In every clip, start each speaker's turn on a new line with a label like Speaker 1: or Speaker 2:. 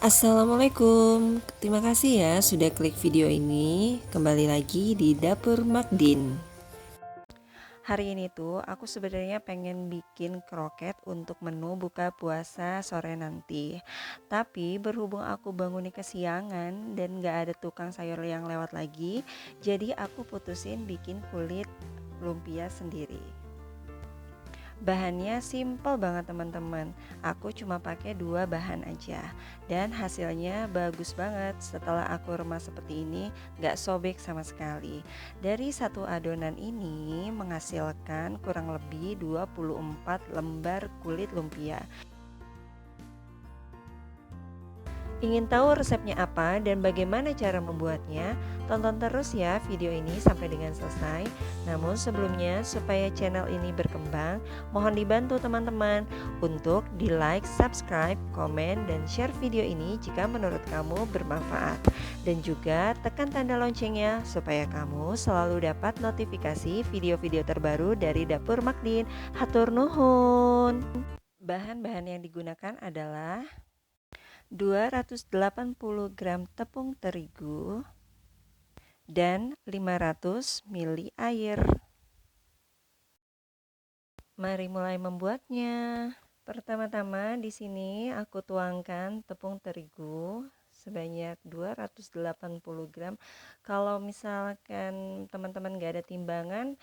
Speaker 1: Assalamualaikum, terima kasih ya sudah klik video ini. Kembali lagi di Dapur Makdin. Hari ini tuh aku sebenarnya pengen bikin kroket untuk menu buka puasa sore nanti. Tapi berhubung aku bangunnya kesiangan dan gak ada tukang sayur yang lewat lagi, jadi aku putusin bikin kulit lumpia sendiri. Bahannya simple banget teman-teman. Aku cuma pakai 2 bahan aja. Dan hasilnya bagus banget. Setelah aku remas seperti ini, gak sobek sama sekali. Dari satu adonan ini menghasilkan kurang lebih 24 lembar kulit lumpia. Ingin tahu resepnya apa dan bagaimana cara membuatnya? Tonton terus ya video ini sampai dengan selesai. Namun sebelumnya, supaya channel ini berkembang, mohon dibantu teman-teman untuk di like, subscribe, komen, dan share video ini jika menurut kamu bermanfaat. Dan juga tekan tanda loncengnya supaya kamu selalu dapat notifikasi video-video terbaru dari Dapur Makdin. Hatur nuhun. Bahan-bahan yang digunakan adalah 280 gram tepung terigu dan 500 ml air. Mari mulai membuatnya. Pertama-tama di sini aku tuangkan tepung terigu sebanyak 280 gram. Kalau misalkan teman-teman gak ada timbangan,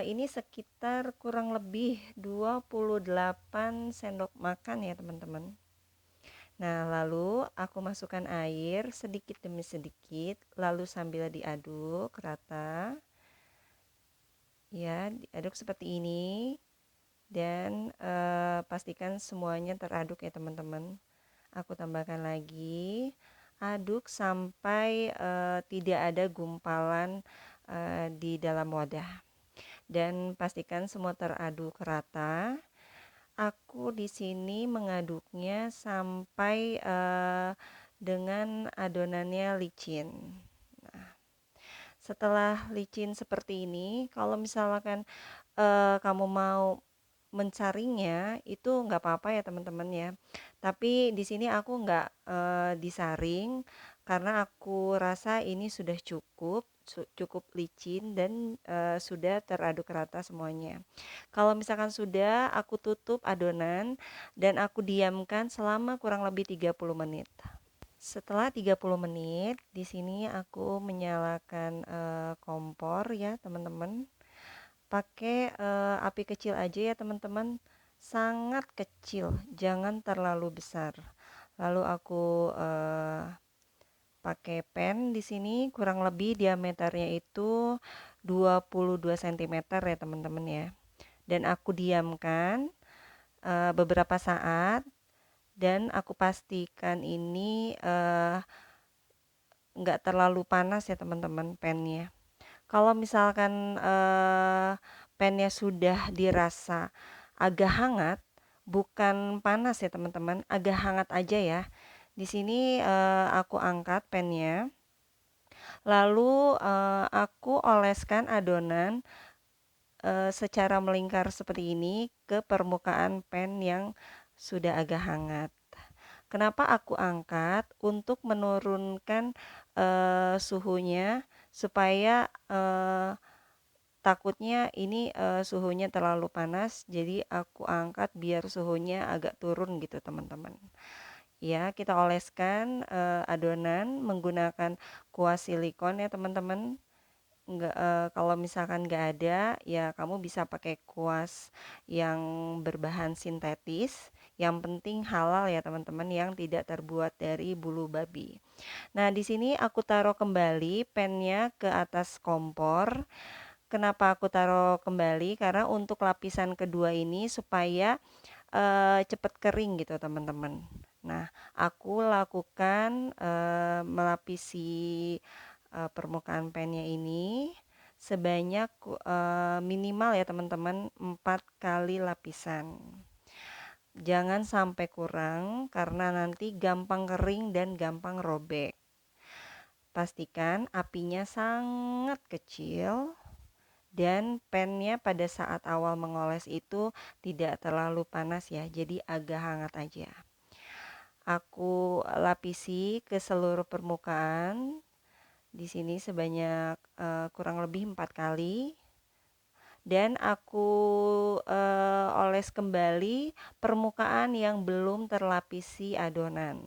Speaker 1: ini sekitar kurang lebih 28 sendok makan ya teman-teman. Nah, lalu aku masukkan air sedikit demi sedikit, lalu sambil diaduk rata. Ya, diaduk seperti ini dan pastikan semuanya teraduk ya teman-teman. Aku tambahkan lagi, aduk sampai tidak ada gumpalan di dalam wadah. Dan pastikan semua teraduk rata. Aku di sini mengaduknya sampai dengan adonannya licin. Nah, setelah licin seperti ini, kalau misalkan kamu mau mensaringnya itu nggak apa-apa ya teman-teman ya. Tapi di sini aku nggak disaring karena aku rasa ini sudah cukup licin dan sudah teraduk rata semuanya. Kalau misalkan sudah, aku tutup adonan dan aku diamkan selama kurang lebih 30 menit. Setelah 30 menit, di sini aku menyalakan kompor ya, teman-teman. Pakai api kecil aja ya, teman-teman. Sangat kecil, jangan terlalu besar. Lalu aku pakai pen di sini kurang lebih diameternya itu 22 cm ya, teman-teman ya. Dan aku diamkan beberapa saat dan aku pastikan ini nggak terlalu panas ya teman-teman pennya. Kalau misalkan pennya sudah dirasa agak hangat, bukan panas ya teman-teman, agak hangat aja ya. Di sini aku angkat pennya, lalu aku oleskan adonan secara melingkar seperti ini ke permukaan pen yang sudah agak hangat. Kenapa aku angkat? Untuk menurunkan suhunya supaya takutnya ini suhunya terlalu panas, jadi aku angkat biar suhunya agak turun gitu teman-teman. Ya, kita oleskan adonan menggunakan kuas silikon ya teman-teman. Nggak, kalau misalkan nggak ada, ya kamu bisa pakai kuas yang berbahan sintetis. Yang penting halal ya teman-teman, yang tidak terbuat dari bulu babi. Nah, di sini aku taruh kembali pennya ke atas kompor. Kenapa aku taruh kembali? Karena untuk lapisan kedua ini supaya cepat kering gitu teman-teman. Nah, aku lakukan melapisi permukaan pennya ini sebanyak minimal ya teman-teman 4 kali lapisan. Jangan sampai kurang karena nanti gampang kering dan gampang robek. Pastikan apinya sangat kecil dan pennya pada saat awal mengoles itu tidak terlalu panas ya, jadi agak hangat aja. aku lapisi ke seluruh permukaan di sini sebanyak kurang lebih 4 kali, dan aku oles kembali permukaan yang belum terlapisi adonan.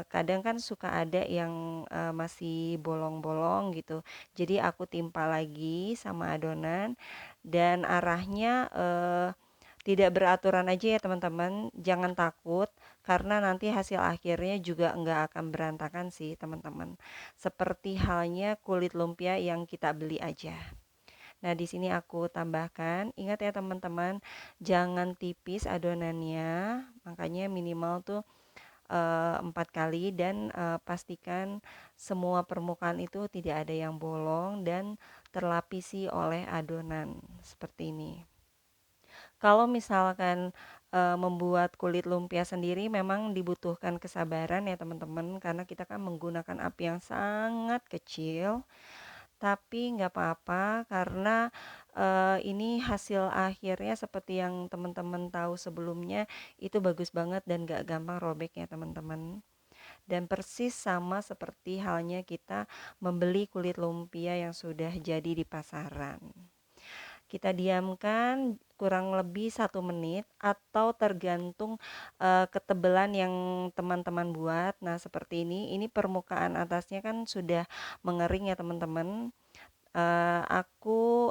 Speaker 1: Kadang kan suka ada yang masih bolong-bolong gitu, jadi aku timpa lagi sama adonan, dan arahnya tidak beraturan aja ya teman-teman, jangan takut karena nanti hasil akhirnya juga nggak akan berantakan sih teman-teman, seperti halnya kulit lumpia yang kita beli aja. Nah, di sini aku tambahkan, ingat ya teman-teman, jangan tipis adonannya, makanya minimal tuh 4 kali, dan pastikan semua permukaan itu tidak ada yang bolong dan terlapisi oleh adonan seperti ini. Kalau misalkan membuat kulit lumpia sendiri memang dibutuhkan kesabaran ya teman-teman, karena kita kan menggunakan api yang sangat kecil. Tapi nggak apa-apa karena ini hasil akhirnya seperti yang teman-teman tahu sebelumnya, itu bagus banget dan nggak gampang robek ya teman-teman. Dan persis sama seperti halnya kita membeli kulit lumpia yang sudah jadi di pasaran. Kita diamkan kurang lebih 1 menit atau tergantung ketebalan yang teman-teman buat. Nah, seperti ini permukaan atasnya kan sudah mengering ya teman-teman. Aku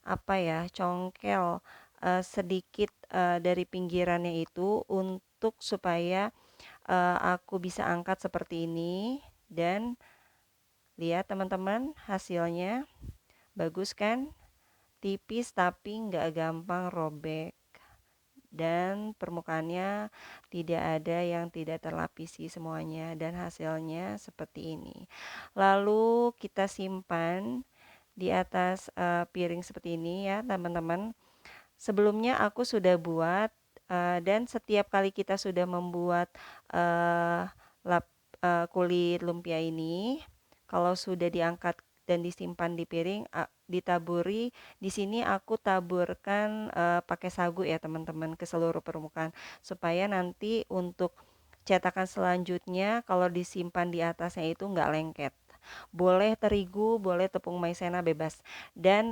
Speaker 1: apa ya, congkel sedikit dari pinggirannya itu untuk supaya aku bisa angkat seperti ini, dan lihat teman-teman hasilnya bagus kan, tipis tapi nggak gampang robek, dan permukaannya tidak ada yang tidak terlapisi semuanya, dan hasilnya seperti ini. Lalu kita simpan di atas piring seperti ini ya teman-teman. Sebelumnya aku sudah buat dan setiap kali kita sudah membuat uh, kulit lumpia ini, kalau sudah diangkat dan disimpan di piring, ditaburi. Di sini aku taburkan pakai sagu ya teman-teman ke seluruh permukaan, supaya nanti untuk cetakan selanjutnya kalau disimpan di atasnya itu nggak lengket. Boleh terigu, boleh tepung maizena, bebas. Dan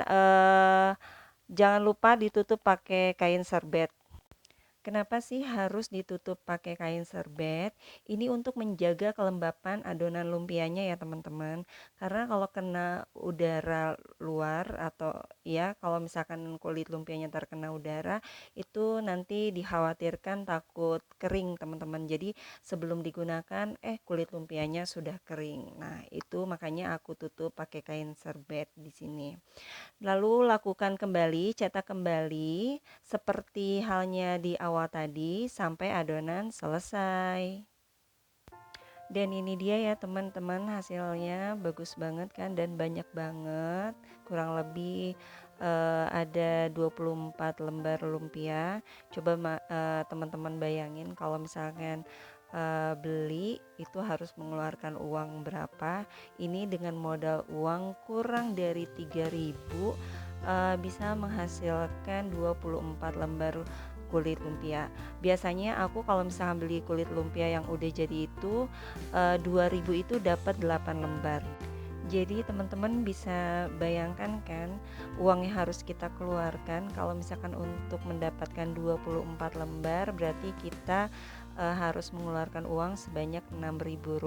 Speaker 1: jangan lupa ditutup pakai kain serbet. Kenapa sih harus ditutup pakai kain serbet? Ini untuk menjaga kelembapan adonan lumpianya ya teman-teman. Karena kalau kena udara luar, atau ya kalau misalkan kulit lumpianya terkena udara, itu nanti dikhawatirkan takut kering teman-teman. Jadi sebelum digunakan kulit lumpianya sudah kering. Nah, itu makanya aku tutup pakai kain serbet di sini. Lalu lakukan kembali, cetak kembali seperti halnya di awal tadi sampai adonan selesai. Dan ini dia ya teman-teman, hasilnya bagus banget kan, dan banyak banget, kurang lebih ada 24 lembar lumpia. Coba teman-teman bayangin kalau misalkan beli itu harus mengeluarkan uang berapa. Ini dengan modal uang kurang dari 3.000 bisa menghasilkan 24 lembar kulit lumpia. Biasanya aku kalau misalnya beli kulit lumpia yang udah jadi itu 2.000 itu dapat 8 lembar. Jadi teman-teman bisa bayangkan kan uang yang harus kita keluarkan kalau misalkan untuk mendapatkan 24 lembar, berarti kita harus mengeluarkan uang sebanyak Rp6.000.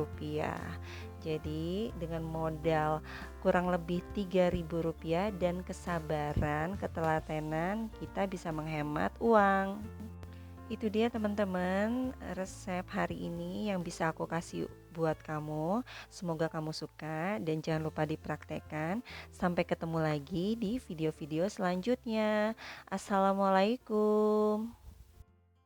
Speaker 1: Jadi dengan modal kurang lebih Rp3.000 dan kesabaran, ketelatenan, kita bisa menghemat uang. Itu dia teman-teman resep hari ini yang bisa aku kasih buat kamu. Semoga kamu suka dan jangan lupa dipraktekkan. Sampai ketemu lagi di video-video selanjutnya. Assalamualaikum.